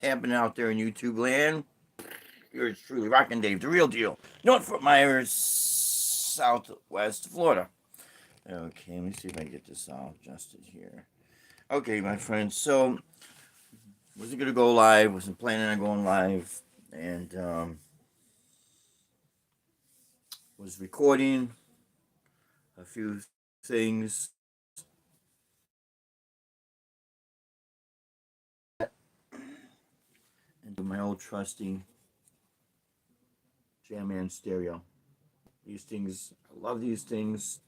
happening out there in YouTube land? Yours truly, Rockin' Dave, the real deal. North Fort Myers, Southwest Florida. Okay, let me see if I can get this all adjusted here. Okay, my friends. So, wasn't gonna go live. Wasn't planning on going live, and was recording a few things. Into my old trusty Jamman stereo. These things, I love these things.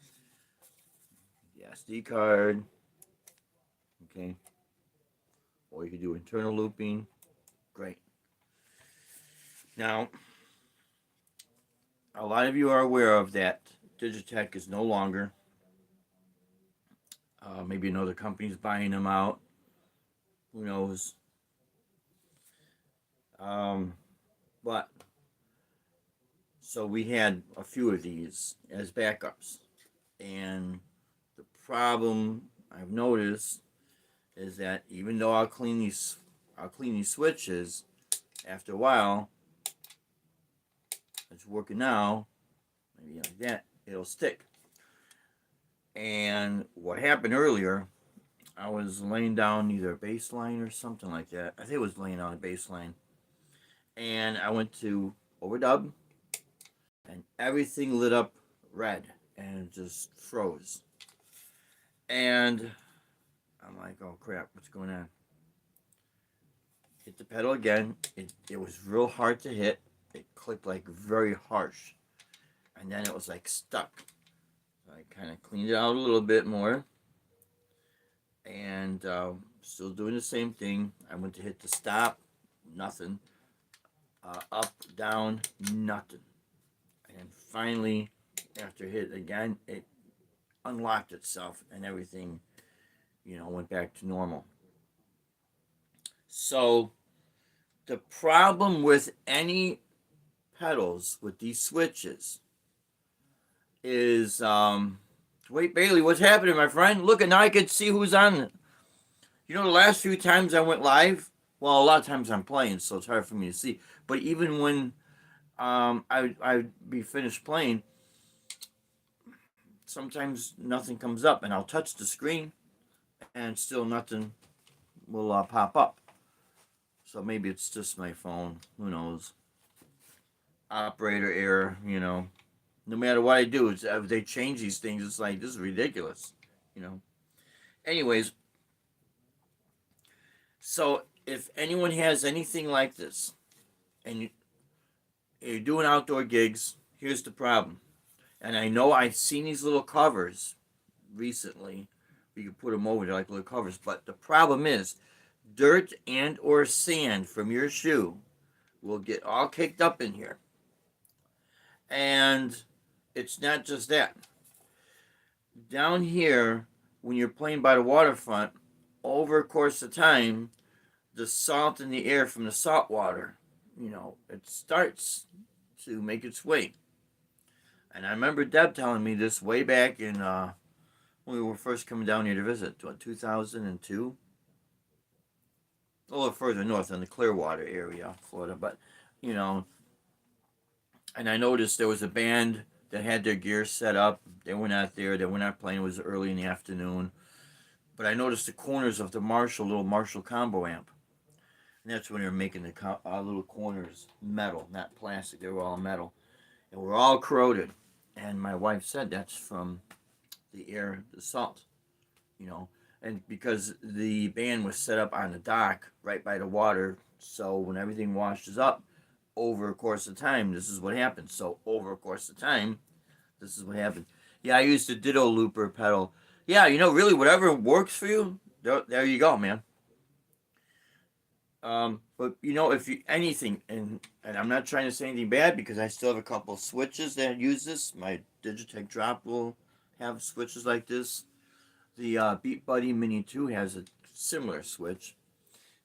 The SD card, okay. Or you can do internal looping. Great. Now, a lot of you are aware of that. Digitech is no longer. Maybe another company's buying them out. Who knows? But so we had a few of these as backups, and the problem I've noticed is that even though I'll clean these switches after a while. It's working now. Maybe like that, it'll stick. And what happened earlier, I was laying down either a baseline or something like that. I think it was laying on a baseline. And I went to overdub, and everything lit up red and just froze. And I'm like, oh crap, what's going on? Hit the pedal again. It was real hard to hit. It clicked like very harsh. And then it was like stuck. So I kind of cleaned it out a little bit more. And still doing the same thing. I went to hit the stop, nothing. Up, down, nothing. And finally, after hit it again, it unlocked itself and everything, went back to normal. So the problem with any pedals with these switches is wait, Bailey, what's happening, my friend? Look, and now I can see who's on. The last few times I went live, well, a lot of times I'm playing, so it's hard for me to see. But even when I'd be finished playing, sometimes nothing comes up, and I'll touch the screen, and still nothing will pop up. So maybe it's just my phone. Who knows? Operator error, No matter what I do, if they change these things, it's like, this is ridiculous, Anyways, so if anyone has anything like this, and you're doing outdoor gigs, here's the problem. And I know I've seen these little covers recently. You can put them over there like little covers. But the problem is, dirt and or sand from your shoe will get all caked up in here. And it's not just that. Down here, when you're playing by the waterfront, over a course of time, the salt in the air from the salt water, it starts to make its way. And I remember Deb telling me this way back in when we were first coming down here to visit, 2002? A little further north in the Clearwater area, Florida. But, and I noticed there was a band that had their gear set up. They were not there. They were not playing. It was early in the afternoon. But I noticed the corners of the little Marshall combo amp. And that's when they were making the little corners metal, not plastic. They were all metal. And we're all corroded. And my wife said that's from the air, the salt, And because the band was set up on the dock right by the water, so when everything washes up over a course of time, this is what happens. So over a course of time, this is what happened. Yeah, I used a Ditto Looper pedal. Yeah, really whatever works for you, there you go, man. But if you anything, and I'm not trying to say anything bad because I still have a couple of switches that use this. My Digitech Drop will have switches like this. The Beat Buddy Mini 2 has a similar switch.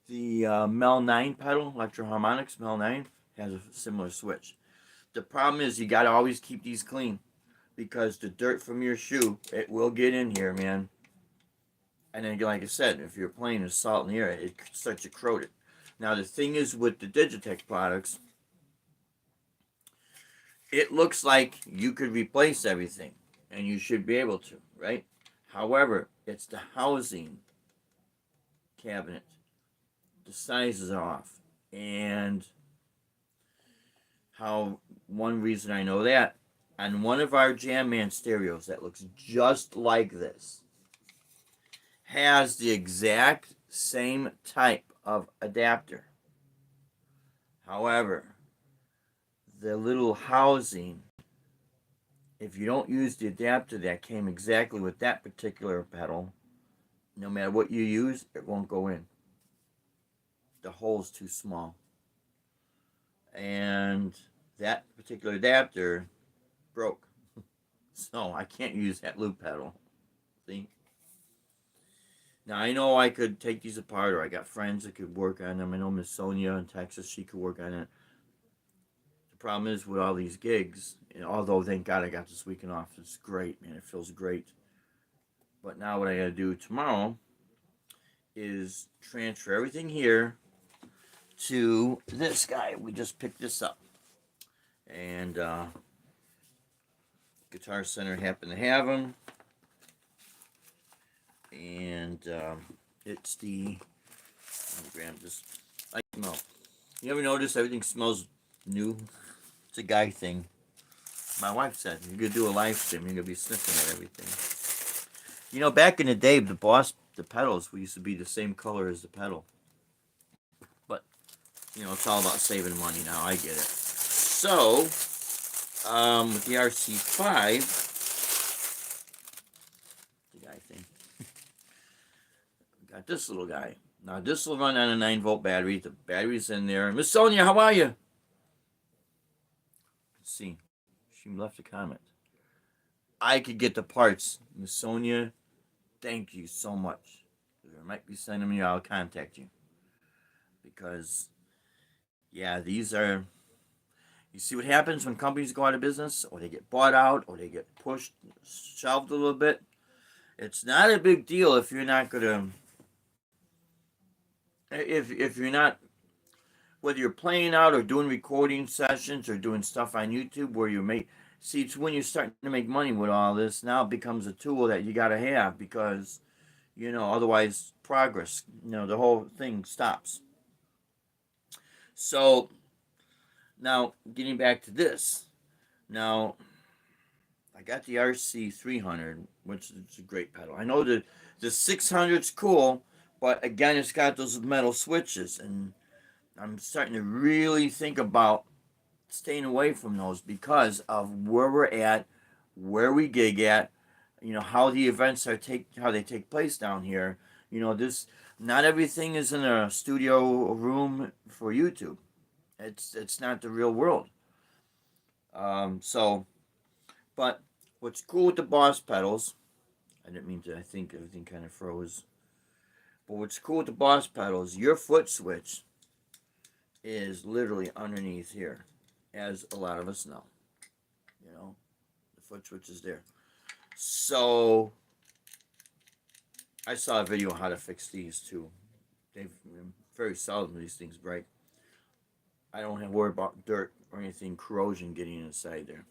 The Mel 9 pedal, Electro Harmonics Mel 9, has a similar switch. The problem is you got to always keep these clean because the dirt from your shoe, it will get in here, man. And then, like I said, if you're playing with salt in the air, it starts to corrode it. Now the thing is with the Digitech products, it looks like you could replace everything, and you should be able to, right? However, it's the housing cabinet. The sizes are off. And how one reason I know that, on one of our Jam Man stereos that looks just like this, has the exact same type of adapter. However, the little housing, if you don't use the adapter that came exactly with that particular pedal, no matter what you use, it won't go in. The hole's too small. And that particular adapter broke. So I can't use that loop pedal. See? Now I know I could take these apart, or I got friends that could work on them. I know Miss Sonia in Texas, she could work on it. The problem is with all these gigs, and although thank God I got this weekend off, it's great, man. It feels great. But now what I gotta do tomorrow is transfer everything here to this guy. We just picked this up. And Guitar Center happened to have them. And it's the, let me grab this. I smell. You ever notice everything smells new? It's a guy thing. My wife said, you're going to do a live stream, you're going to be sniffing at everything. You know, back in the day, the pedals used to be the same color as the pedal. But, you know, it's all about saving money now. I get it. So, with the RC5, the guy thing, got this little guy. Now, this will run on a 9-volt battery. The battery's in there. Miss Sonia, how are you? Let's see. She left a comment. I could get the parts. Miss Sonia, thank you so much. There might be sending me, I'll contact you. Because, yeah, these are, you see what happens when companies go out of business, or they get bought out, or they get pushed, shelved a little bit. It's not a big deal if you're not going to, if you're not, whether you're playing out or doing recording sessions or doing stuff on YouTube where you make, see, it's when you're starting to make money with all this, now it becomes a tool that you got to have, because, you know, otherwise progress, you know, the whole thing stops. So, now, getting back to this, now, I got the RC300, which is a great pedal. I know the 600's cool, but again, it's got those metal switches, and I'm starting to really think about staying away from those because of where we're at, where we gig at, you know, how the events how they take place down here. You know, not everything is in a studio room for YouTube. It's not the real world. But what's cool with the Boss pedals, I didn't mean to, I think everything kind of froze. But what's cool with the Boss pedals, your foot switch is literally underneath here, as a lot of us know. You know, the foot switch is there. So, I saw a video on how to fix these too. They're very solid when these things break. I don't have to worry about dirt or anything, corrosion getting inside there.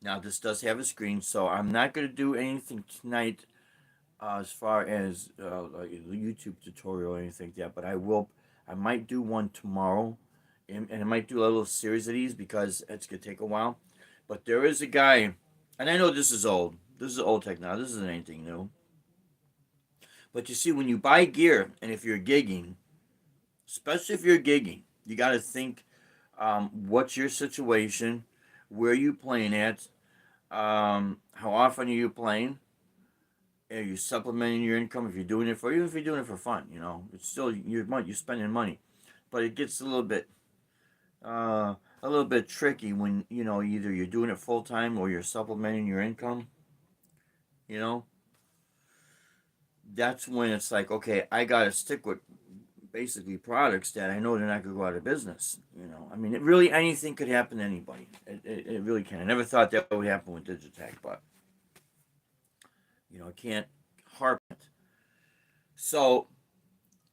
Now, this does have a screen, so I'm not going to do anything tonight as far as like a YouTube tutorial or anything like that, but I might do one tomorrow, and I might do a little series of these because it's going to take a while. But there is a guy, and I know this is old. This is old tech now. This isn't anything new. But you see, when you buy gear, and if you're gigging, especially if you're gigging, you got to think, what's your situation, where are you playing at, how often are you playing, are you supplementing your income if you're doing it for, even if you're doing it for fun, you know, it's still you're spending money, but it gets a little bit tricky when, you know, either you're doing it full time or you're supplementing your income, you know. That's when it's like, okay, I gotta stick with basically products that I know they're not gonna go out of business. You know, I mean, anything could happen to anybody. It really can. I never thought that would happen with Digitech, but you know, I can't harp it. So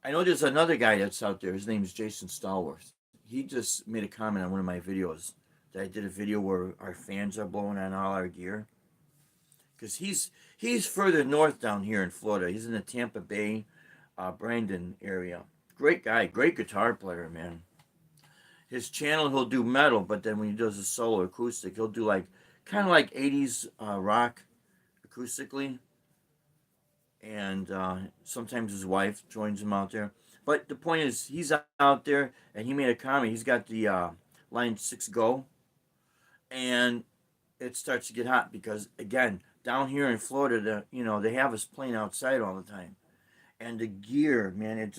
I know there's another guy that's out there. His name is Jason Stallworth. He just made a comment on one of my videos that I did a video where our fans are blowing on all our gear because he's further north down here in Florida. He's in the Tampa Bay, Brandon area. Great guy, great guitar player, man. His channel he'll do metal, but then when he does a solo acoustic, he'll do like kind of like '80s rock acoustically, and sometimes his wife joins him out there. But the point is, he's out there, and he made a comment. He's got the Line 6 Go, and it starts to get hot because again, down here in Florida, they have us playing outside all the time, and the gear, man, it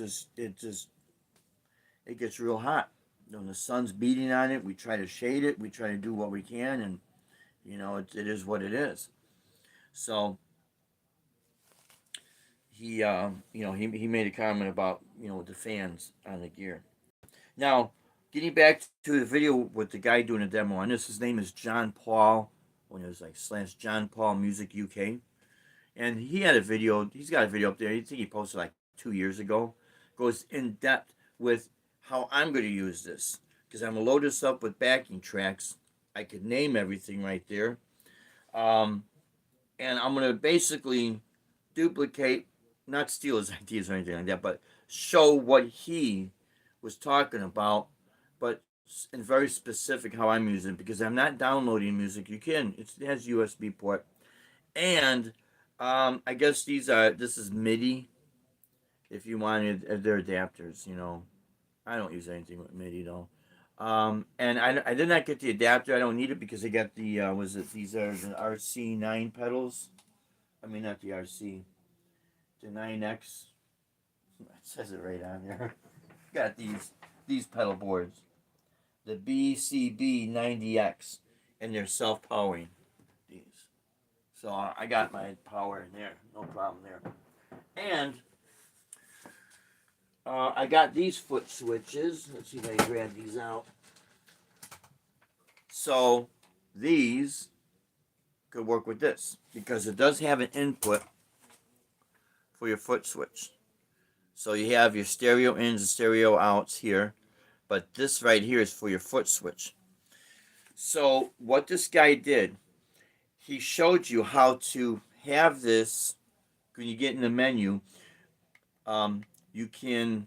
gets real hot. When the sun's beating on it, we try to shade it, we try to do what we can, and it is what it is. So he made a comment about the fans on the gear. Now, getting back to the video with the guy doing a demo on this, his name is John Paul. When it was like / John Paul Music UK, and he had a video. He's got a video up there. I think he posted like 2 years ago. Goes in depth with how I'm going to use this because I'm gonna load this up with backing tracks. I could name everything right there, um, and I'm gonna basically duplicate, not steal his ideas or anything like that, but show what he was talking about, but in very specific how I'm using it because I'm not downloading music. It has USB port, and I guess this is MIDI. If you wanted, they're adapters. I don't use anything with MIDI though. And I did not get the adapter. I don't need it because I got these are the RC9 pedals. I mean, not the RC, the 9X. It says it right on there. Got these pedal boards, the BCB90X, and they're self-powering these. So I got my power in there, no problem there. And I got these foot switches. Let's see if I can grab these out. So these could work with this because it does have an input for your foot switch. So you have your stereo ins and stereo outs here, but this right here is for your foot switch. So what this guy did, he showed you how to have this. When you get in the menu, you can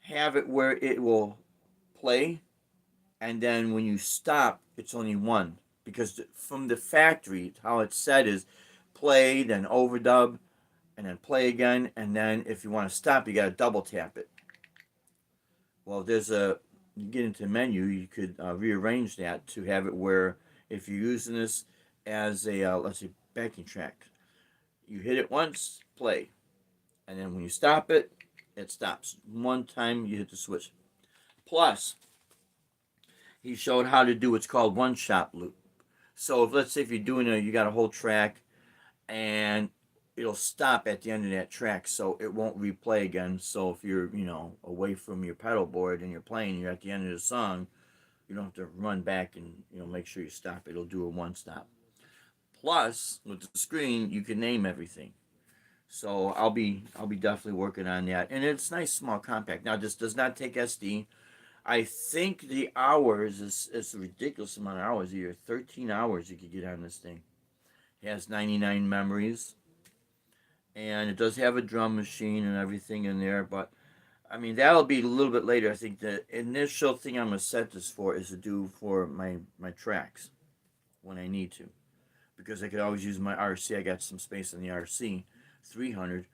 have it where it will play, and then when you stop, it's only one. Because from the factory, how it's set is play, then overdub, and then play again, and then if you want to stop, you got to double tap it. Well, you get into the menu, you could rearrange that to have it where if you're using this as a, let's say, backing track, you hit it once, play, and then when you stop it, it stops. One time you hit the switch. Plus, he showed how to do what's called one-shot loop. So if let's say if you got a whole track and it'll stop at the end of that track, so it won't replay again. So if you're away from your pedal board and you're playing, you're at the end of the song, you don't have to run back and make sure you stop. It'll do a one stop. Plus, with the screen, you can name everything. So I'll be definitely working on that, and it's nice, small, compact. Now this does not take SD. I think the hours is a ridiculous amount of hours. Either 13 hours you could get on this thing. It has 99 memories, and it does have a drum machine and everything in there. But I mean that'll be a little bit later. I think the initial thing I'm gonna set this for is to do for my tracks when I need to, because I could always use my RC. I got some space in the RC 300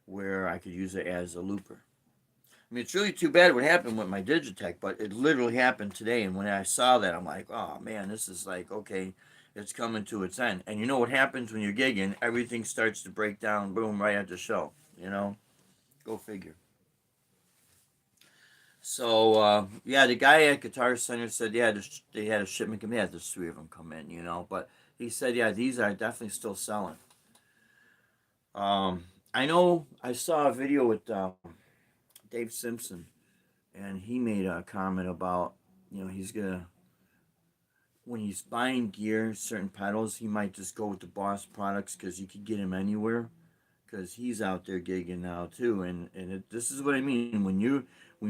where I could use it as a looper. I mean, it's really too bad what happened with my Digitech, but it literally happened today. And when I saw that, I'm like, oh man, this is like, okay, it's coming to its end. And you know what happens when you're gigging? Everything starts to break down, boom, right at the show. Go figure. So yeah, the guy at Guitar Center said, yeah, they had a shipment come in. They had the three of them come in, but he said, yeah, these are definitely still selling. I know I saw a video with Dave Simpson, and he made a comment about, he's gonna, when he's buying gear, certain pedals, he might just go with the Boss products because you could get them anywhere because he's out there gigging now too. This is what I mean when you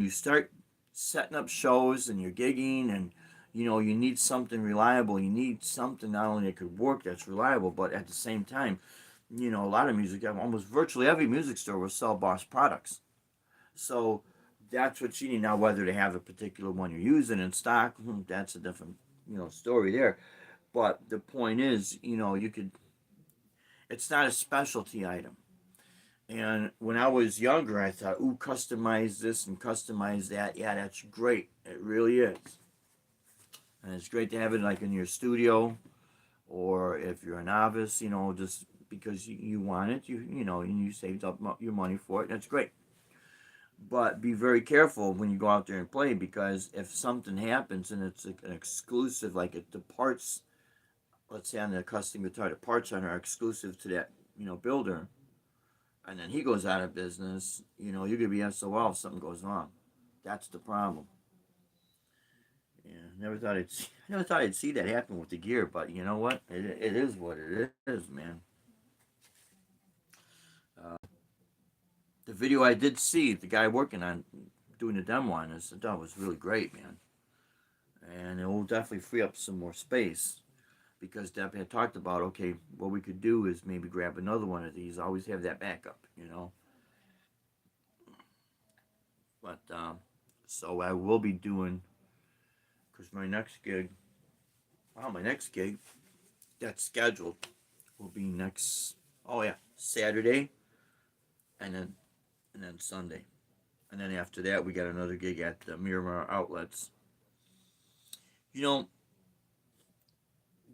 start setting up shows and you're gigging and you need something reliable. You need something not only that could work that's reliable, but at the same time, a lot of music, almost virtually every music store will sell Boss products. So that's what you need. Now, whether they have a particular one you're using in stock, that's a different story there. But the point is, you could. It's not a specialty item. And when I was younger, I thought, ooh, customize this and customize that. Yeah, that's great. It really is. And it's great to have it like in your studio, or if you're a novice, just because you want it, and you saved up your money for it. That's great. But be very careful when you go out there and play, because if something happens and it's an exclusive, like the parts, let's say on the custom guitar, the parts on are exclusive to that builder, and then he goes out of business, you're gonna be SOL if something goes wrong. That's the problem. Yeah, never thought I'd see that happen with the gear, but you know what? It is what it is, man. Uh, the video I did see, the guy working on doing the demo on this, I thought was really great, man. And it will definitely free up some more space, because Deb had talked about, okay, what we could do is maybe grab another one of these. Always have that backup. But so I will be doing, because my next gig that's scheduled will be next. Oh yeah, Saturday, and then Sunday, and then after that we got another gig at the Miramar Outlets. You know,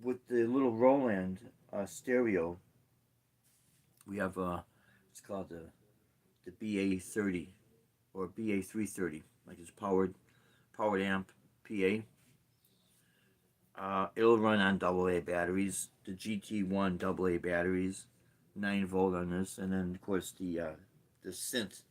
with the little Roland stereo, we have it's called the BA30 or BA330, like it's powered amp PA. It'll run on AA batteries, the GT1 AA batteries, 9 volt on this, and then of course the synth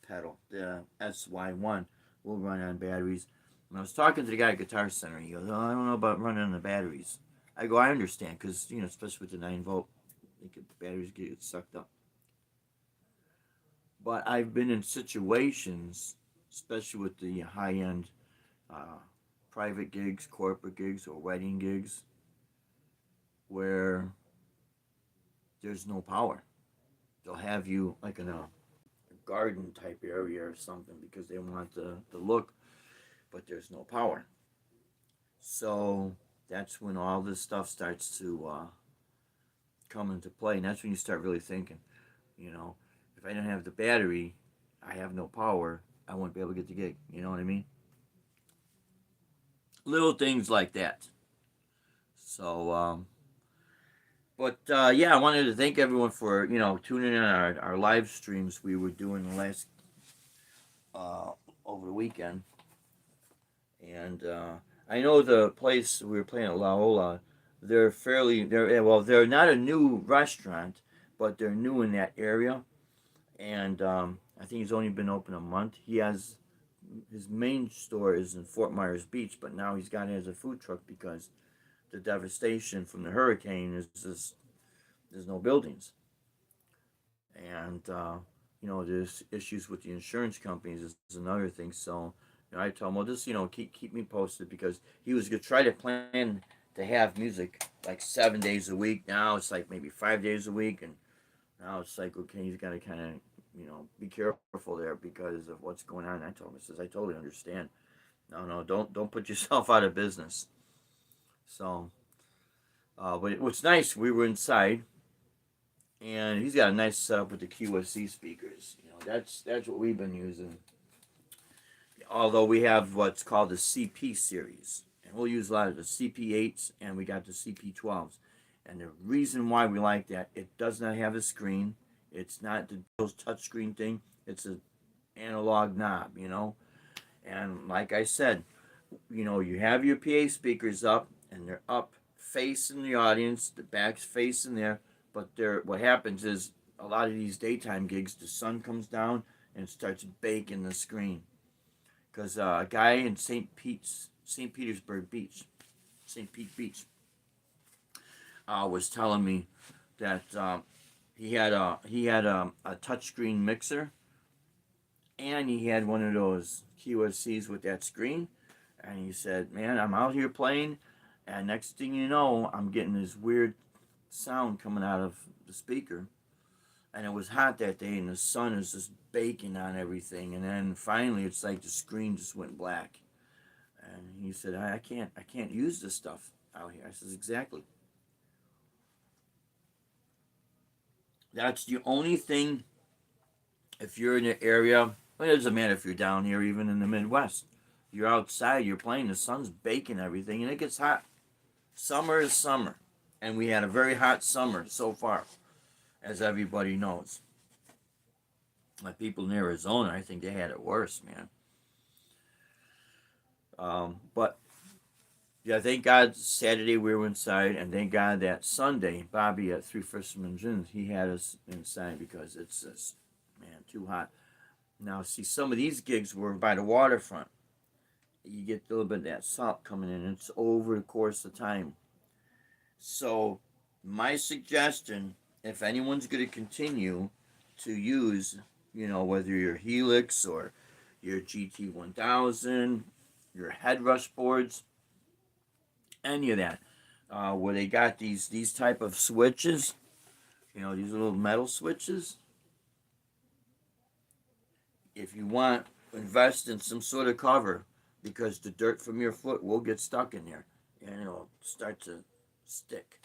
pedal, the SY1, will run on batteries. When I was talking to the guy at Guitar Center, he goes, "Oh, I don't know about running on the batteries." I go, "I understand, because especially with the 9 volt, the batteries get sucked up." But I've been in situations, especially with the high end uh, private gigs, corporate gigs, or wedding gigs, where there's no power. They'll have you like in a garden type area or something because they want the look, but there's no power. So that's when all this stuff starts to come into play, and that's when you start really thinking, you know, if I don't have the battery, I have no power, I won't be able to get the gig. You know what I mean? Little things like that. So, but yeah, I wanted to thank everyone for tuning in on our live streams we were doing the last uh, over the weekend, and I know the place we were playing at La Ola. They're not a new restaurant, but they're new in that area, and I think he's only been open a month. He has his main store is in Fort Myers Beach, but now he's got it as a food truck because the devastation from the hurricane is just there's no buildings, and there's issues with the insurance companies is another thing. So I told him, well, just keep me posted, because he was gonna try to plan to have music like 7 days a week. Now it's like maybe 5 days a week, and now it's like, okay, he's got to kind of be careful there because of what's going on. I told him, I says, I totally understand. No, don't put yourself out of business. So, but what's nice, we were inside, and he's got a nice setup with the QSC speakers. That's what we've been using. Although we have what's called the CP series, and we'll use a lot of the CP8s, and we got the CP12s. And the reason why we like that, it does not have a screen. It's not the touch screen thing. It's an analog knob. And like I said, you have your PA speakers up, and they're up facing the audience. The back's facing there. But what happens is a lot of these daytime gigs, the sun comes down and starts baking the screen. Because a guy in St. Petersburg Beach, St. Pete Beach, was telling me that he had a touchscreen mixer, and he had one of those QSCs with that screen. And he said, "Man, I'm out here playing, and next thing you know, I'm getting this weird sound coming out of the speaker." And it was hot that day, and the sun is just baking on everything. And then finally, it's like the screen just went black. And he said, I can't use this stuff out here." I says, "Exactly. That's the only thing. If you're in the area, well, it doesn't matter if you're down here, even in the Midwest. You're outside, you're playing, the sun's baking everything, and it gets hot. Summer is summer, and we had a very hot summer so far, as everybody knows. My people in Arizona, I think they had it worse, man. But yeah, thank God Saturday we were inside, and thank God that Sunday Bobby at Three Fishermen's Inn, he had us inside because it's just, man, too hot. Now, see, some of these gigs were by the waterfront. You get a little bit of that salt coming in. It's over the course of time. So, my suggestion, if anyone's going to continue to use, whether your Helix or your GT1000, your headrush boards, any of that, where they got these type of switches, these little metal switches. If you want, invest in some sort of cover, because the dirt from your foot will get stuck in there, and it'll start to stick.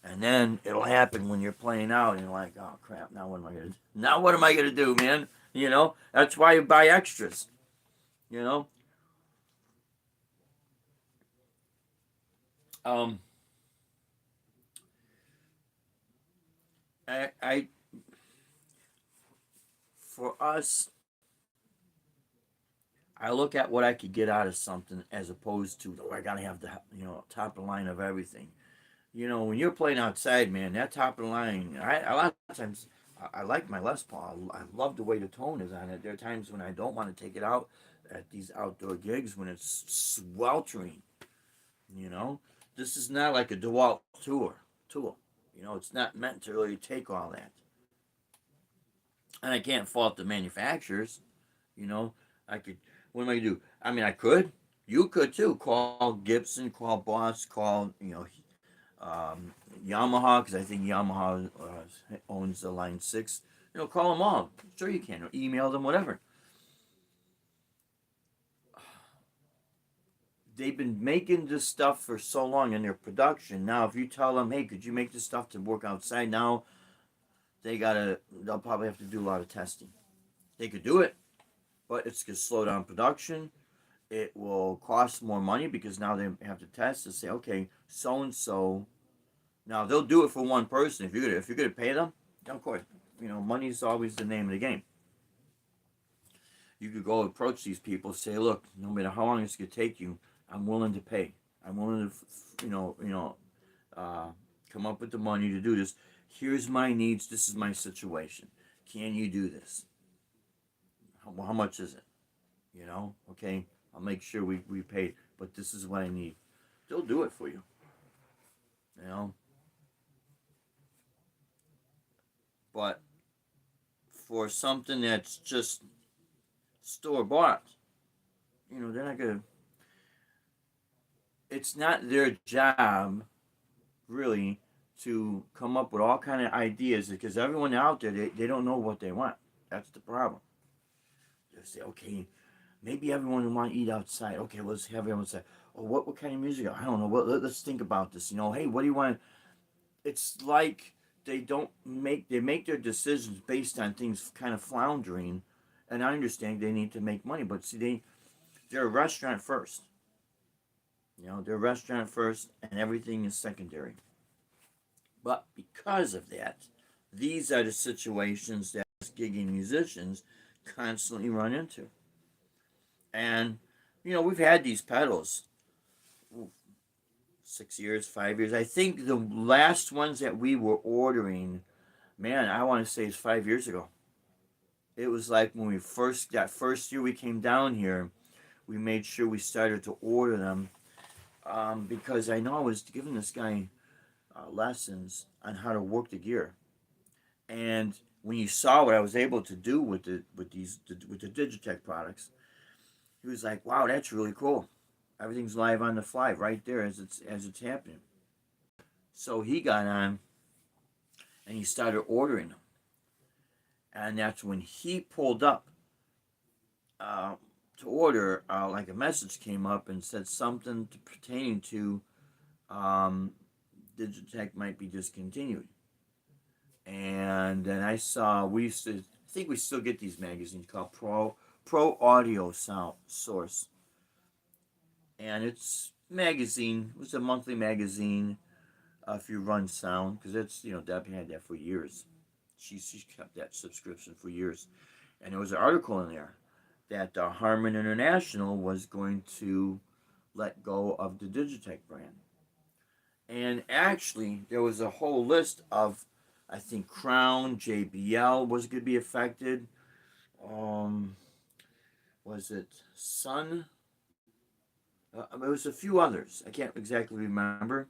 And then it'll happen when you're playing out, and you're like, "Oh crap! Now what am I gonna do? Now what am I gonna do, man?" That's why you buy extras. You know. Um. I for us, I look at what I could get out of something as opposed to, "Oh, I gotta have the top of the line of everything." When you're playing outside, man, that top of the line. A lot of times, I like my Les Paul. I love the way the tone is on it. There are times when I don't want to take it out at these outdoor gigs when it's sweltering. You know, this is not like a DeWalt tool. It's not meant to really take all that. And I can't fault the manufacturers. You know, I could. What am I gonna do? I mean, I could. You could too. Call Gibson. Call Boss. Call um, Yamaha, because I think Yamaha owns the Line 6. Call them all. Sure you can. Or email them, whatever. They've been making this stuff for so long in their production. Now, if you tell them, "Hey, could you make this stuff to work outside?" Now, they'll probably have to do a lot of testing. They could do it, but it's going to slow down production. It will cost more money because now they have to test to say, "Okay, so and so." Now they'll do it for one person. If you're gonna pay them, of course, money's always the name of the game. You could go approach these people, say, "Look, no matter how long it's gonna take you, I'm willing to pay. I'm willing to, uh, come up with the money to do this. Here's my needs. This is my situation. Can you do this? How much is it? Okay, I'll make sure we pay, but this is what I need." They'll do it for you. You know, but for something that's just store bought, they're not gonna. It's not their job, really, to come up with all kind of ideas, because everyone out there, they don't know what they want. That's the problem. They say, "Okay, maybe everyone will want to eat outside. Okay, let's have everyone say, oh, what kind of music? I don't know. Let's think about this. Hey, what do you want?" It's like they make their decisions based on things kind of floundering, and I understand they need to make money, but see, they're a restaurant first. They're a restaurant first, and everything is secondary. But because of that, these are the situations that gigging musicians constantly run into. And we've had these pedals 6 years, 5 years. I think the last ones that we were ordering, man, I want to say it's 5 years ago. It was like when that first year we came down here, we made sure we started to order them, because I know I was giving this guy lessons on how to work the gear. And when he saw what I was able to do with the Digitech products, he was like, "Wow, that's really cool. Everything's live on the fly right there as it's happening." So he got on and he started ordering them, and that's when he pulled up uh, to order. Like a message came up and said something pertaining to um, Digitech might be discontinued. And then I saw we used to I think we still get these magazines called Pro Audio Sound Source, and it's magazine. It was a monthly magazine if you run sound, because it's Deb had that for years. She's kept that subscription for years, and there was an article in there that Harman International was going to let go of the Digitech brand. And actually, there was a whole list of, I think Crown, JBL was going to be affected. Um, was it Sun? There was a few others. I can't exactly remember.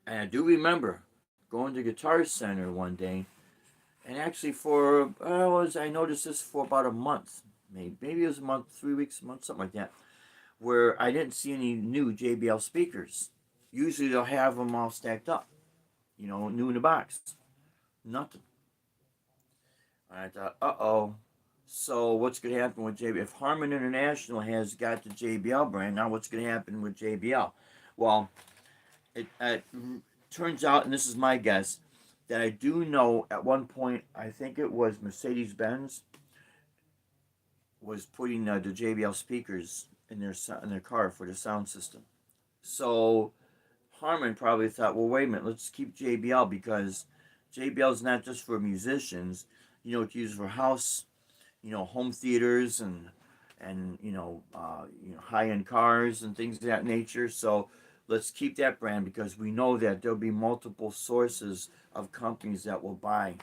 And I do remember going to Guitar Center one day, and actually I noticed this for about a month, maybe it was a month, 3 weeks, a month, something like that, where I didn't see any new JBL speakers. Usually they'll have them all stacked up, new in the box. Nothing. I thought, uh-oh. So what's going to happen with JBL? If Harman International has got the JBL brand, now what's going to happen with JBL? Well, it turns out, and this is my guess, that I do know at one point, I think it was Mercedes-Benz was putting the JBL speakers in their car for the sound system. So Harman probably thought, well, wait a minute, let's keep JBL because JBL is not just for musicians. It's used for house, home theaters and high end cars and things of that nature. So let's keep that brand because we know that there'll be multiple sources of companies that will buy.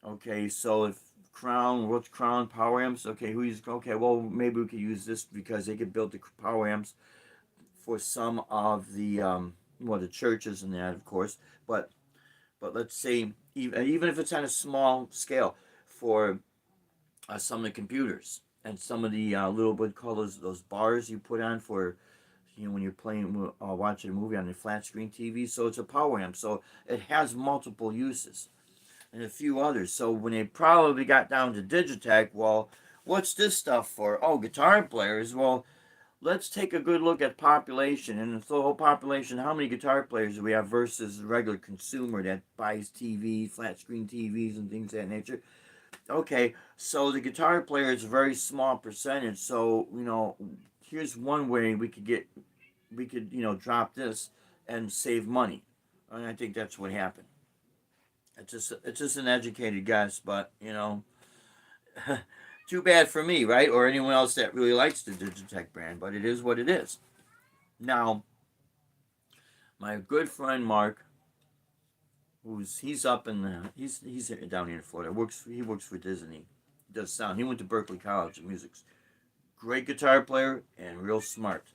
Okay, so if what's Crown power amps? Okay, well maybe we could use this because they could build the power amps for some of the churches and that, of course. But let's say even if it's on a small scale for some of the computers and some of the little what call those bars you put on for when you're playing watching a movie on a flat screen TV. So it's a power amp, so it has multiple uses and a few others. So when they probably got down to Digitech, well, what's this stuff for? Oh, guitar players. Well, let's take a good look at population and the whole population. How many guitar players do we have versus the regular consumer that buys TV, flat screen TVs, and things of that nature? Okay, so the guitar player is a very small percentage. So here's one way we could drop this and save money, and I think that's what happened. It's just an educated guess, but too bad for me, right? Or anyone else that really likes the Digitech brand, but it is what it is. Now, my good friend Mark, he's up in he's down here in Florida. He works for Disney. He does sound. He went to Berklee College of Music. Great guitar player and real smart.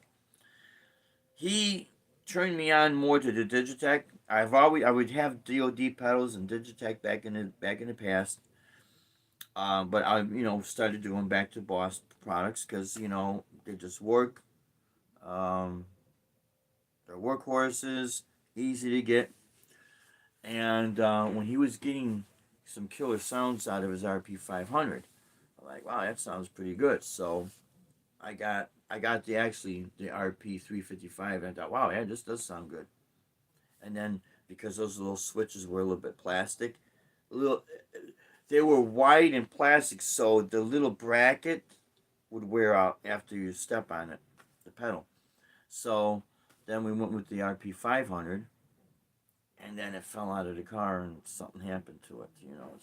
He turned me on more to the Digitech. I would have DoD pedals and Digitech back in the past. But I started doing back to Boss products because they just work. Um, they're workhorses, easy to get. And when he was getting some killer sounds out of his RP500, I'm like, wow, that sounds pretty good. So I got the RP355, and I thought, wow, yeah, this does sound good. And then because those little switches were a little bit plastic, a little they were white and plastic, so the little bracket would wear out after you step on it, the pedal. So then we went with the RP500, and then it fell out of the car and something happened to it.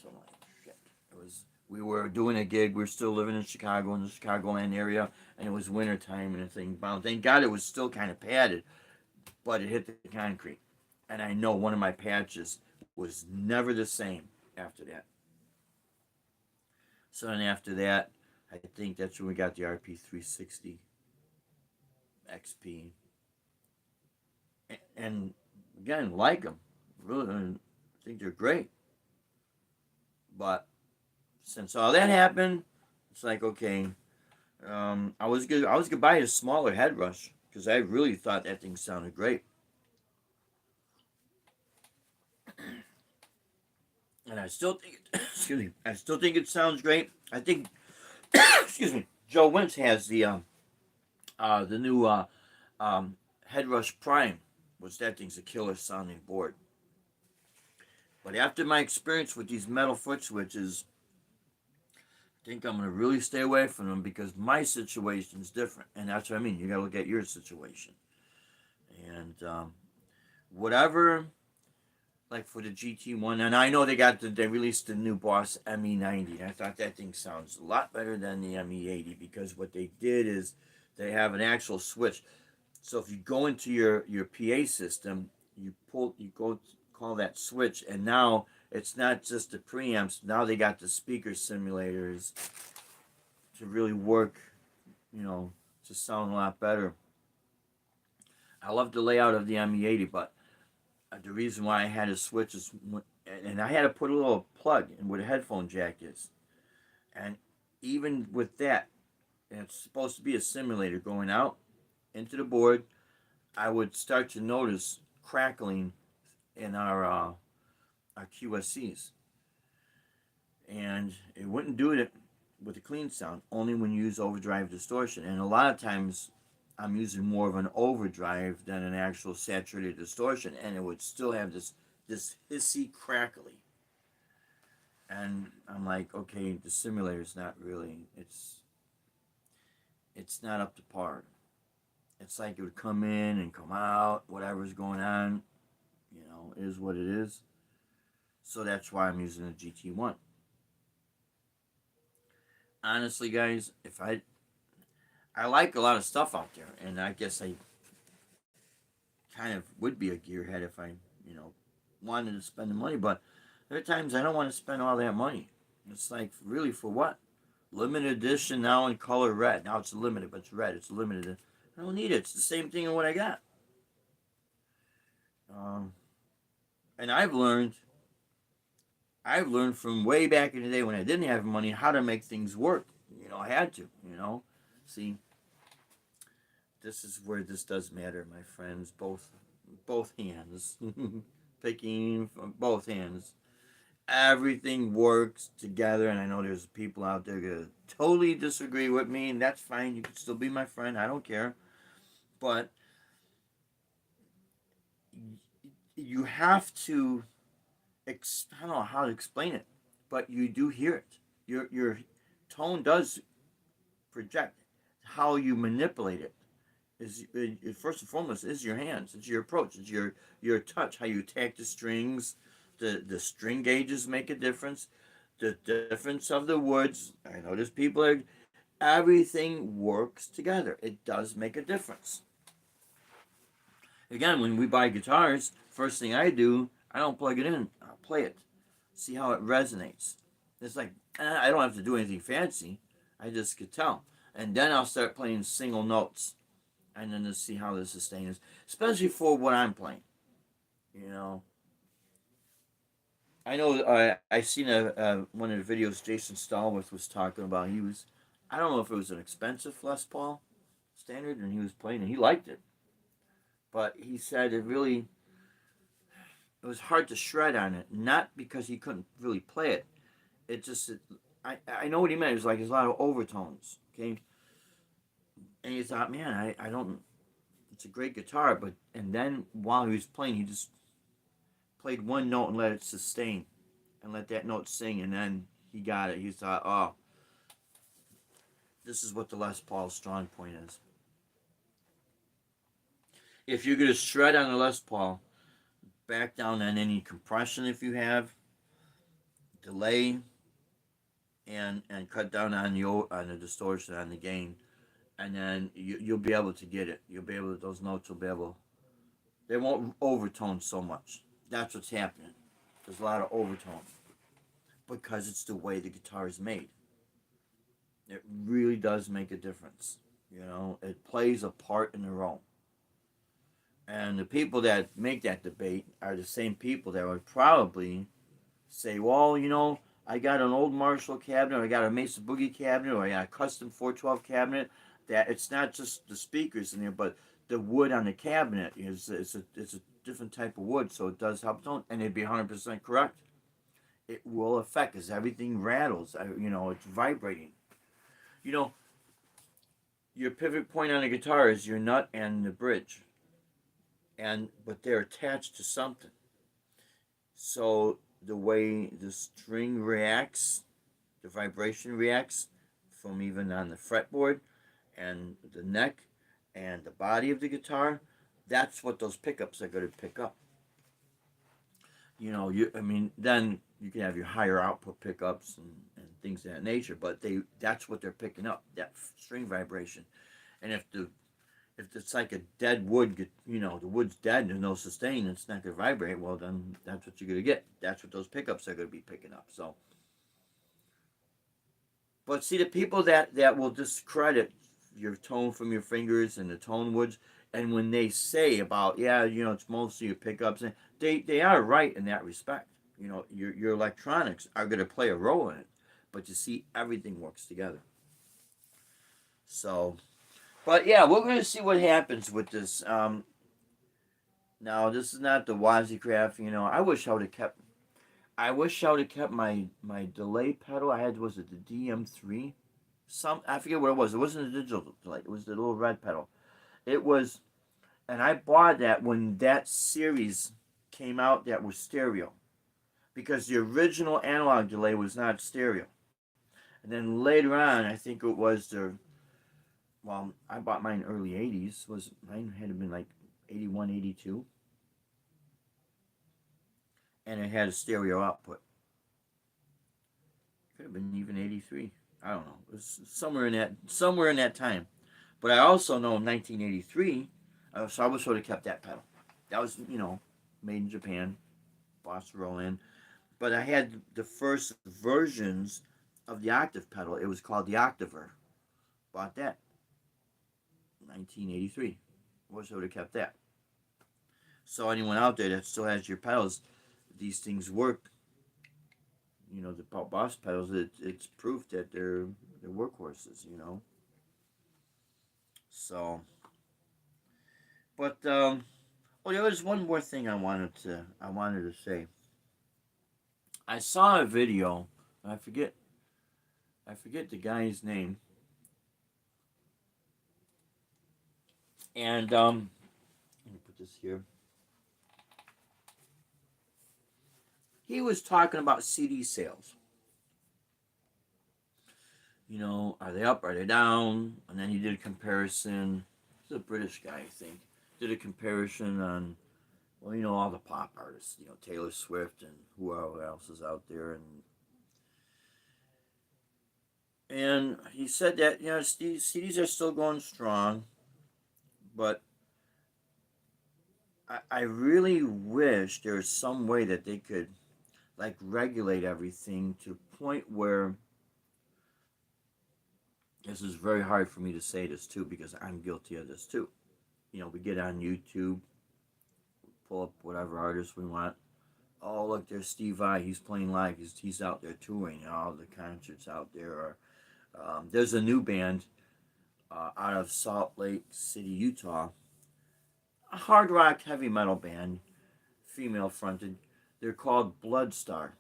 So I'm like, shit. We were doing a gig. We were still living in Chicago, in the Chicagoland area, and it was wintertime and the thing bounced. Thank God it was still kind of padded, but it hit the concrete. And I know one of my patches was never the same after that. So then after that, I think that's when we got the RP360 XP. And again, like them. Really, think they're great. But since all that happened, it's like okay, I was gonna buy a smaller head rush because I really thought that thing sounded great, and I still think it, excuse me, I still think it sounds great. I think excuse me, Joe Wentz has the new head rush prime, which that thing's a killer sounding board. But after my experience with these metal foot switches, I think I'm gonna really stay away from them because my situation's different, and that's what I mean. You gotta look at your situation, and whatever. Like for the GT1, and I know they released the new Boss ME90. I thought that thing sounds a lot better than the ME80 because what they did is they have an actual switch. So if you go into your PA system, you go call that switch, and now it's not just the preamps. Now they got the speaker simulators to really work, to sound a lot better. I love the layout of the ME80, but the reason why I had to switch is, and I had to put a little plug in where the headphone jack is, and even with that, and it's supposed to be a simulator going out into the board, I would start to notice crackling in our QSCs, and it wouldn't do it with a clean sound. Only when you use overdrive distortion, and a lot of times I'm using more of an overdrive than an actual saturated distortion, and it would still have this hissy crackly. And I'm like, okay, the simulator's not really. It's not up to par. It's like it would come in and come out, whatever's going on, is what it is. So that's why I'm using a GT1. Honestly, guys, if I like a lot of stuff out there, and I guess I kind of would be a gearhead if I, wanted to spend the money. But there are times I don't want to spend all that money. It's like, really, for what? Limited edition now in color red. Now it's limited, but it's red. It's limited. I don't need it. It's the same thing in what I got. And I've learned from way back in the day when I didn't have money how to make things work. I had to. See, this is where this does matter, my friends. Both hands, picking from both hands. Everything works together, and I know there's people out there that totally disagree with me, and that's fine. You can still be my friend. I don't care, but you have to. I don't know how to explain it, but you do hear it. Your tone does project. How you manipulate it is first and foremost is your hands. It's your approach. It's your touch. How you attack the strings. The string gauges make a difference. The difference of the woods. I know there's people that everything works together. It does make a difference. Again, when we buy guitars, first thing I do, I don't plug it in. I'll play it. See how it resonates. It's like, I don't have to do anything fancy. I just could tell. And then I'll start playing single notes. And then to see how the sustain is. Especially for what I'm playing. I know I seen one of the videos Jason Stallworth was talking about. I don't know if it was an expensive Les Paul standard, and he was playing and he liked it. But he said it was hard to shred on it, not because he couldn't really play it. It just, I know what he meant. It was like there's a lot of overtones, okay? And he thought, man, I don't, it's a great guitar, and then while he was playing, he just played one note and let it sustain, and let that note sing, and then he got it. He thought, oh, this is what the Les Paul strong point is. If you're going to shred on the Les Paul, back down on any compression if you have, delay, and cut down on the distortion, on the gain, and then you'll be able to get it. You'll be able to, those notes will be able, they won't overtone so much. That's what's happening. There's a lot of overtone because it's the way the guitar is made. It really does make a difference. It plays a part in the role. And the people that make that debate are the same people that would probably say, well, I got an old Marshall cabinet, or I got a Mesa Boogie cabinet, or I got a custom 412 cabinet. That it's not just the speakers in there, but the wood on the cabinet it's a different type of wood, so it does help tone, and they'd be 100% correct. It will affect as everything rattles. It's vibrating. You know, your pivot point on a guitar is your nut and the bridge, but they're attached to something. So the way the string reacts, the vibration reacts from even on the fretboard and the neck and the body of the guitar, that's what those pickups are going to pick up. Then you can have your higher output pickups and things of that nature, but that's what they're picking up, that string vibration. And if it's like a dead wood, the wood's dead and there's no sustain, it's not going to vibrate, well, then that's what you're going to get. That's what those pickups are going to be picking up. So, but see, the people that will discredit your tone from your fingers and the tone woods, and when they say about, it's mostly your pickups, and they are right in that respect. Your electronics are going to play a role in it, but you see, everything works together. So, but yeah, we're going to see what happens with this. Now, this is not the WaziCraft. I wish I would have kept. I wish I would have kept my delay pedal. I had, was it the DM3? I forget what it was. It wasn't a digital delay. It was the little red pedal. It was, and I bought that when that series came out. That was stereo, because the original analog delay was not stereo. And then later on, I think it was well, I bought mine early 80s. Mine had been like 81, 82. And it had a stereo output. Could have been even 83. I don't know. It was somewhere in that time. But I also know in 1983, so I would sort of kept that pedal. That was, made in Japan, Boss Roland. But I had the first versions of the octave pedal. It was called the Octaver. Bought that 1983. Wish I would have kept that. So anyone out there that still has your pedals, these things work. The Boss pedals, it's proof that they're workhorses. So, but there was one more thing I wanted to say. I saw a video. I forget the guy's name. And let me put this here. He was talking about CD sales. Are they up? Are they down? And then he did a comparison. He's a British guy, I think. Did a comparison on, all the pop artists. Taylor Swift and whoever else is out there. And he said that, CDs are still going strong. But I really wish there was some way that they could, like, regulate everything to a point where, this is very hard for me to say this too, because I'm guilty of this too. We get on YouTube, pull up whatever artist we want. Oh, look, there's Steve Vai. He's playing live. He's out there touring. All the concerts out there are. There's a new band out of Salt Lake City, Utah. A hard rock heavy metal band, female fronted. They're called Bloodstar,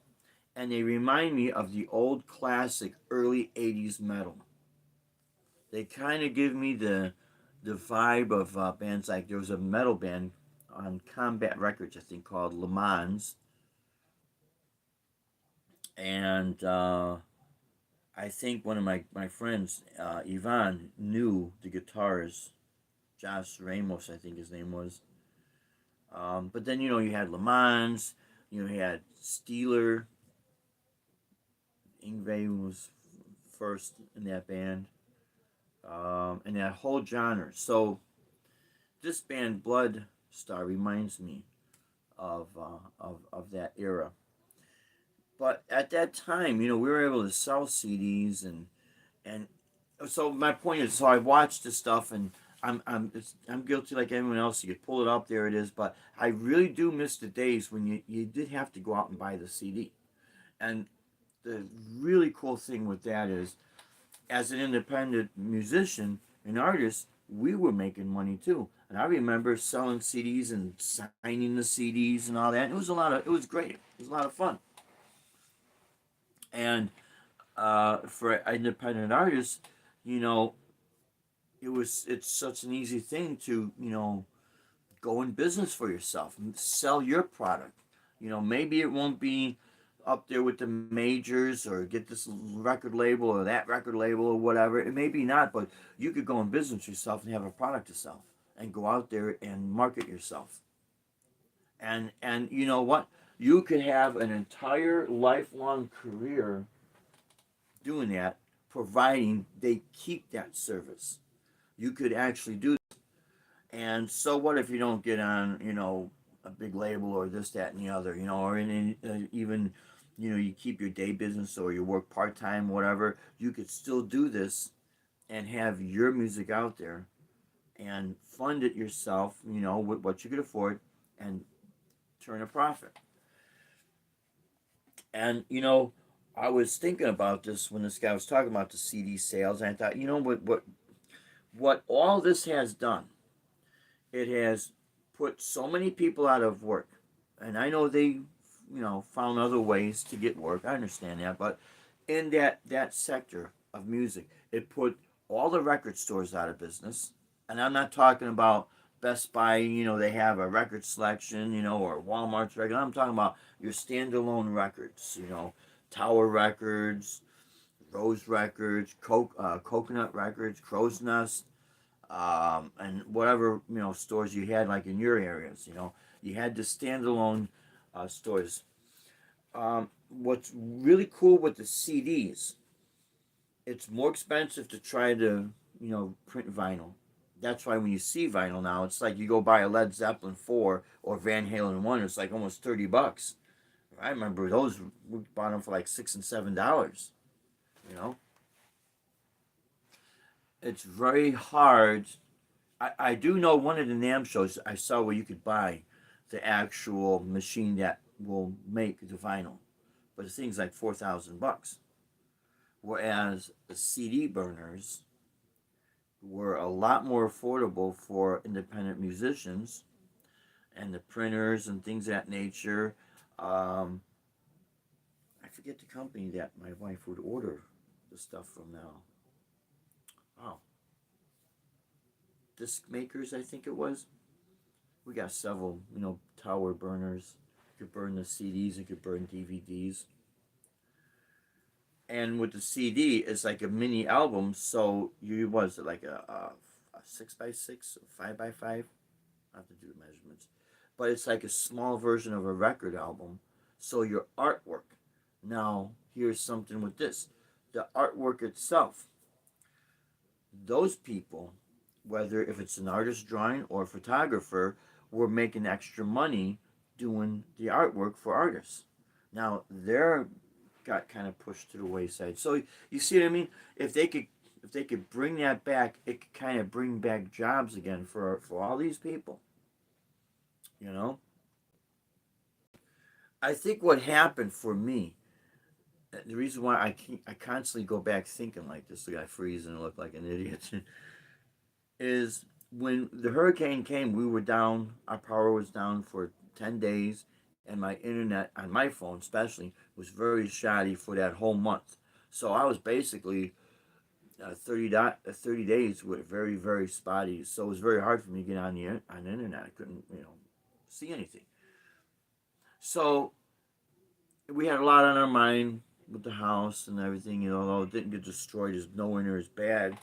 and they remind me of the old classic early 80s metal. They kind of give me the vibe of bands like, there was a metal band on Combat Records, I think, called Le Mans. And I think one of my friends, Ivan, knew the guitarist, Josh Ramos, I think his name was. But then, you had Le Mans, you had Steeler. Yngwie was first in that band. And that whole genre. So this band Blood Star reminds me of that era. But at that time, we were able to sell CDs, and so my point is, so I watched this stuff, and I'm guilty like everyone else. You pull it up, there it is. But I really do miss the days when you did have to go out and buy the CD. And the really cool thing with that is, as an independent musician and artist, we were making money too. And I remember selling CDs and signing the CDs and all that. And it was great. It was a lot of fun. And for independent artists, you know, it's such an easy thing to, go in business for yourself and sell your product. Maybe it won't be up there with the majors or get this record label or that record label or whatever. It may be not, but you could go in business yourself and have a product to sell and go out there and market yourself. And you know what? You could have an entire lifelong career doing that, providing they keep that service. You could actually do. And so what if you don't get on, a big label or this, that, and the other, or even, you keep your day business or you work part time, whatever. You could still do this and have your music out there and fund it yourself, with what you could afford and turn a profit. And, I was thinking about this when this guy was talking about the CD sales, and I thought, what all this has done, it has put so many people out of work. And I know they, found other ways to get work. I understand that. But in that sector of music, it put all the record stores out of business. And I'm not talking about Best Buy, they have a record selection, or Walmart's record. I'm talking about your standalone records, Tower Records, Rose Records, Coconut Records, Crow's Nest, and whatever stores you had like in your areas. You had the standalone stores. What's really cool with the CDs, it's more expensive to try to print vinyl. That's why when you see vinyl now, it's like you go buy a Led Zeppelin 4 or Van Halen 1, it's like almost $30. I remember those, we bought them for like $6 and $7. You know, it's very hard. I do know one of the NAM shows I saw where you could buy the actual machine that will make the vinyl, but the thing's like $4,000. Whereas the CD burners were a lot more affordable for independent musicians, and the printers and things of that nature. Um, I forget the company that my wife would order the stuff from now. Oh, disc makers, I think it was. We got several, tower burners. You could burn the CDs, you could burn DVDs. And with the CD, it's like a mini album. So you was it like a 6x6, 5x5? I have to do the measurements, but it's like a small version of a record album. So your artwork. Now here's something with this: the artwork itself. Those people, whether if it's an artist drawing or a photographer, were making extra money doing the artwork for artists. Now they're got kind of pushed to the wayside. So you see what I mean? If they could bring that back, it could kind of bring back jobs again for all these people. You know, I think what happened for me, the reason why I constantly go back thinking like this, the guy freezing and look like an idiot, is when the hurricane came, we were down. Our power was down for 10 days, and my internet on my phone, especially, was very shoddy for that whole month. So I was basically 30 days with very very spotty. So it was very hard for me to get on the internet. I couldn't see anything. So we had a lot on our mind with the house and everything. Although it didn't get destroyed, as nowhere near as bad,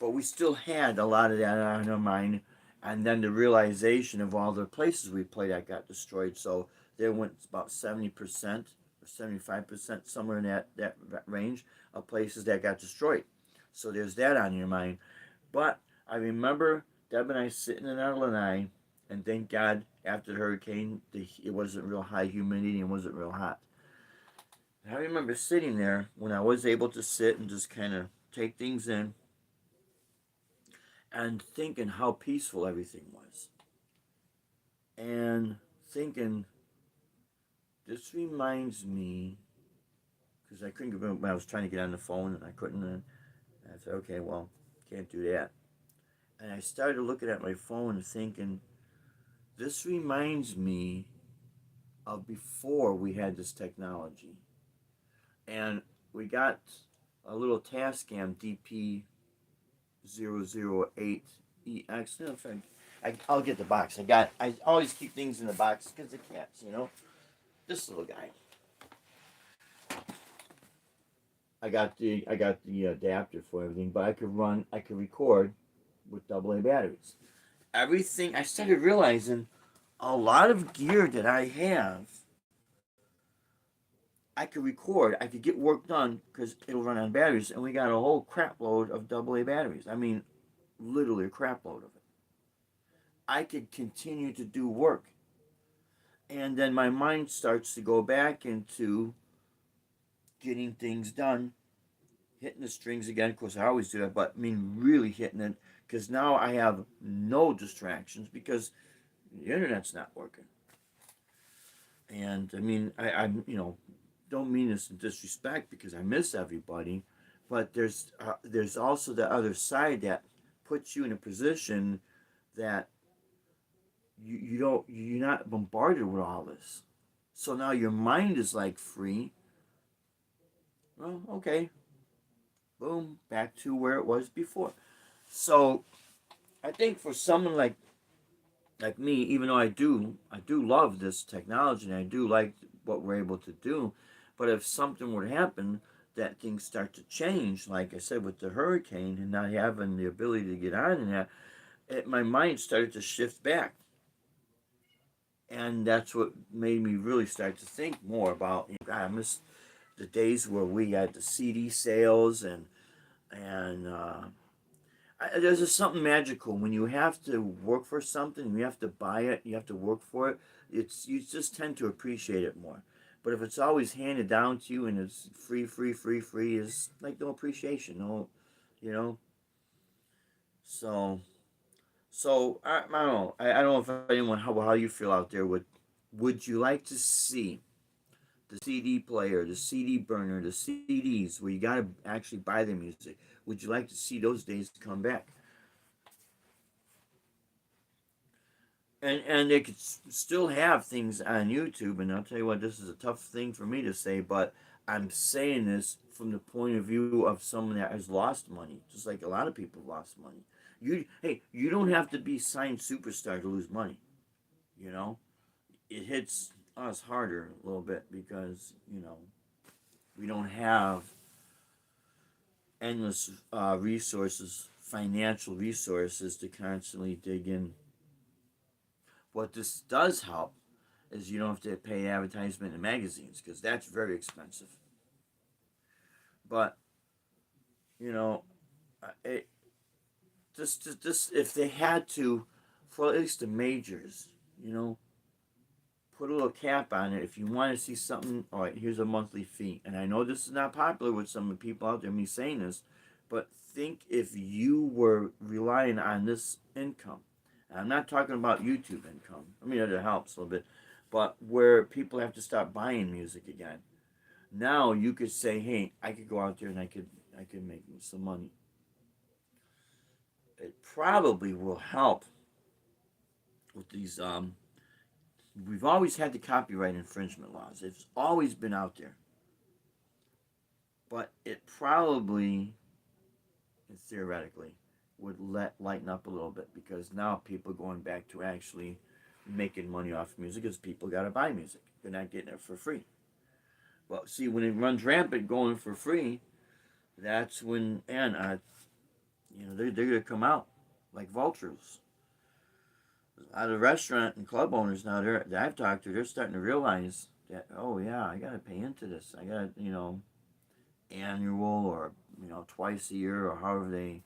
but we still had a lot of that on our mind. And then the realization of all the places we played that got destroyed. So there went about 70% or 75%, somewhere in that range of places that got destroyed. So there's that on your mind. But I remember Deb and I sitting in our lanai, and thank God after the hurricane, it wasn't real high humidity and wasn't real hot. And I remember sitting there when I was able to sit and just kind of take things in. and thinking how peaceful everything was, and thinking, this reminds me, because I couldn't get when I was trying to get on the phone and I couldn't, and I said, okay, well, can't do that. And I started looking at my phone and thinking, this reminds me of before we had this technology. And we got a little Tascam DP008EX. No, I'll get the box. I always keep things in the box because of cats, you know. This little guy. I got the adapter for everything, but I could record with AA batteries. Everything I started realizing, a lot of gear that I have, I could record, I could get work done because it'll run on batteries, and we got a whole crap load of AA batteries. I mean, literally a crap load of it. I could continue to do work, and then my mind starts to go back into getting things done, hitting the strings again. Of course, I always do that, but I mean, really hitting it, because now I have no distractions because the internet's not working. And I mean, I'm don't mean this in disrespect because I miss everybody, but there's also the other side that puts you in a position that you're not bombarded with all this. So now your mind is like free. Well, okay, boom, back to where it was before. So I think for someone like me, even though I do love this technology and I do like what we're able to do, but if something would happen that things start to change, like I said with the hurricane and not having the ability to get on and that, my mind started to shift back, and that's what made me really start to think more about. God, I miss the days where we had the CD sales and there's just something magical when you have to work for something, you have to buy it, you have to work for it. You just tend to appreciate it more. But if it's always handed down to you and it's free, free, free, free, is like no appreciation, no, you know. So, I don't know. I don't know if anyone how you feel out there. Would you like to see the CD player, the CD burner, the CDs where you got to actually buy the music? Would you like to see those days come back? And they could still have things on YouTube. And I'll tell you what, this is a tough thing for me to say, but I'm saying this from the point of view of someone that has lost money, just like a lot of people have lost money. You don't have to be signed superstar to lose money. You know, it hits us harder a little bit because we don't have endless resources, financial resources to constantly dig in. What this does help is you don't have to pay advertisement in magazines because that's very expensive. But you know, it, just if they had to, for at least the majors, you know, put a little cap on it. If you want to see something, all right, here's a monthly fee. And I know this is not popular with some of the people out there, me saying this, but think if you were relying on this income. And I'm not talking about YouTube income. I mean, it helps a little bit, but where people have to stop buying music again. Now you could say, hey, I could go out there and I could make some money. It probably will help with these. We've always had the copyright infringement laws. It's always been out there, but it probably, theoretically, would lighten up a little bit because now people are going back to actually making money off music because people got to buy music. They're not getting it for free. Well, see, when it runs rampant going for free, that's when, and they're gonna come out like vultures. A lot of restaurant and club owners now that I've talked to, they're starting to realize that, oh yeah, I gotta pay into this. I gotta annual or twice a year or however they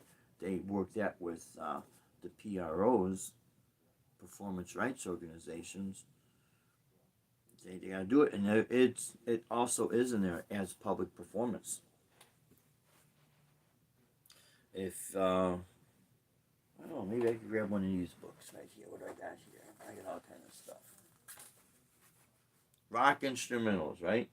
work that with the PROs, performance rights organizations. They gotta do it, and it also is in there as public performance. If maybe I could grab one of these books right here. What do I got here? I got all kind of stuff. Rock instrumentals, right?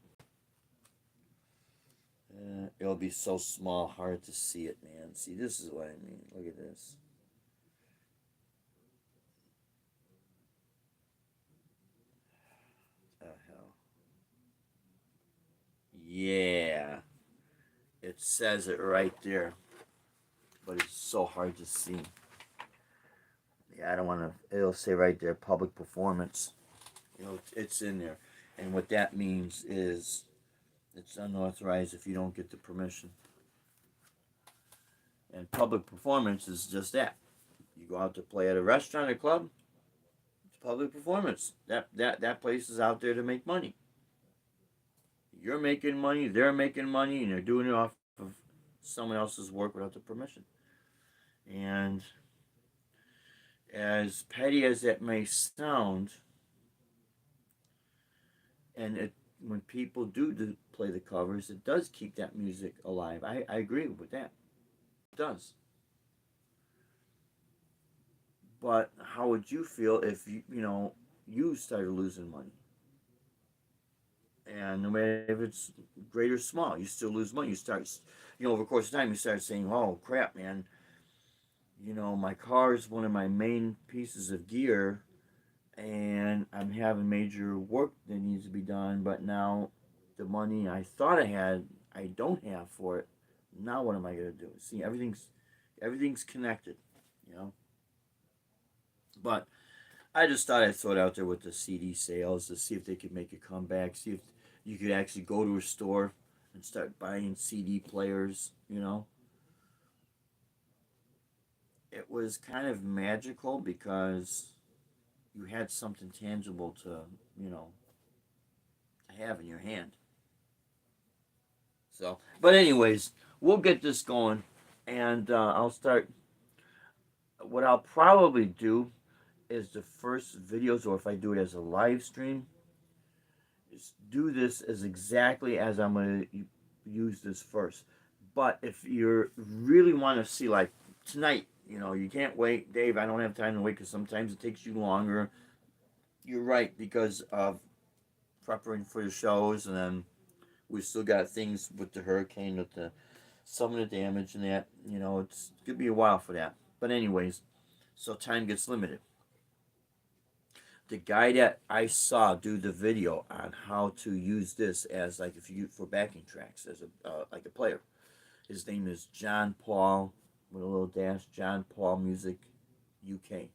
It'll be so small, hard to see it, man. See, this is what I mean. Look at this. The hell. Yeah. It says it right there. But it's so hard to see. Yeah, I don't want to. It'll say right there, public performance. You know, it's in there. And what that means is it's unauthorized if you don't get the permission. And public performance is just that. You go out to play at a restaurant or club, it's public performance. That place is out there to make money. You're making money, they're making money, and they're doing it off of someone else's work without the permission. And as petty as that may sound, and when people do play the covers, it does keep that music alive. I agree with that. It does. But how would you feel if you started losing money? And no matter if it's great or small, you still lose money. You start, over the course of time, you start saying, "Oh crap, man! My car is one of my main pieces of gear, and I'm having major work that needs to be done. But now, the money I thought I had, I don't have for it. Now, what am I gonna do?" See, everything's connected, you know. But I just thought I'd throw it out there with the CD sales to see if they could make a comeback. See if you could actually go to a store and start buying CD players, It was kind of magical because you had something tangible to, to have in your hand. So, but anyways, we'll get this going, and I'll start. What I'll probably do is the first videos, or if I do it as a live stream, is do this as exactly as I'm going to use this first. But if you really want to see, like tonight, you can't wait, Dave. I don't have time to wait because sometimes it takes you longer. You're right, because of preparing for the shows, and then we still got things with the hurricane, with some of the damage and that. It's gonna be a while for that. But anyways, so time gets limited. The guy that I saw do the video on how to use this as like if you for backing tracks as a like a player, his name is John Paul with a little dash. John Paul Music, UK,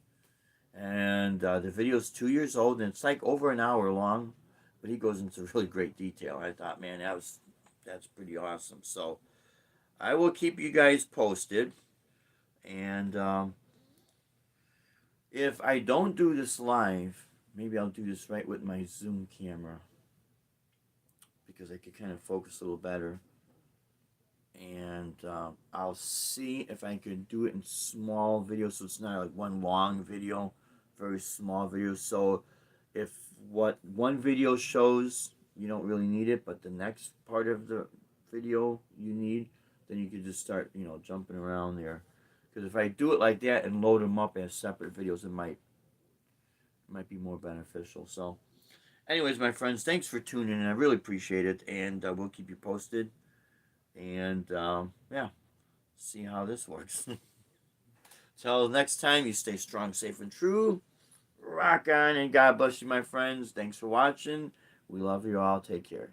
and the video is 2 years old and it's like over an hour long, but he goes into really great detail. I thought, man, that's pretty awesome. So I will keep you guys posted, and if I don't do this live, maybe I'll do this right with my Zoom camera because I could kind of focus a little better. And I'll see if I can do it in small videos, so it's not like one long video, very small video. So if what one video shows, you don't really need it, but the next part of the video you need, then you can just start, jumping around there. Because if I do it like that and load them up as separate videos, it might be more beneficial. So, anyways, my friends, thanks for tuning in. I really appreciate it, and we'll keep you posted. And yeah, see how this works. Till next time, you stay strong, safe, and true. Rock on, and God bless you, my friends. Thanks for watching. We love you all. Take care.